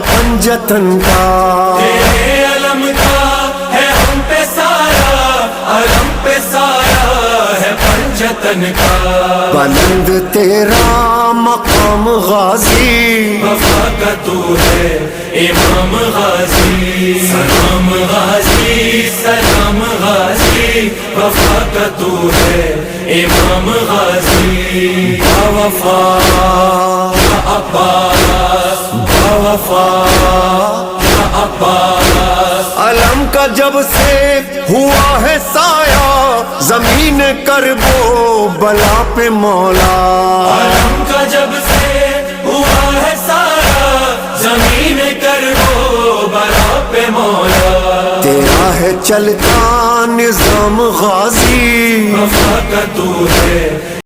پنجتن کا، تیرے علم کا ہے ہم پہ سایہ، علم پہ سایہ ہے پنجتن کا، بلند تیرا مقام غازی، وفا کا تو ہے امام غازی، سلام غازی سلام غازی، وفا کا تو ہے امام غازی، با وفا یا عباس، با وفا یا عباس، علم کا جب سے ہوا ہے سایہ، زمین کربو بلا پہ مولا، علم کا جب سے ہوا ہے سایہ، زمین کربو بلا پہ مولا، تیرا ہے چلتا نظام غازی، وفا کا تو ہے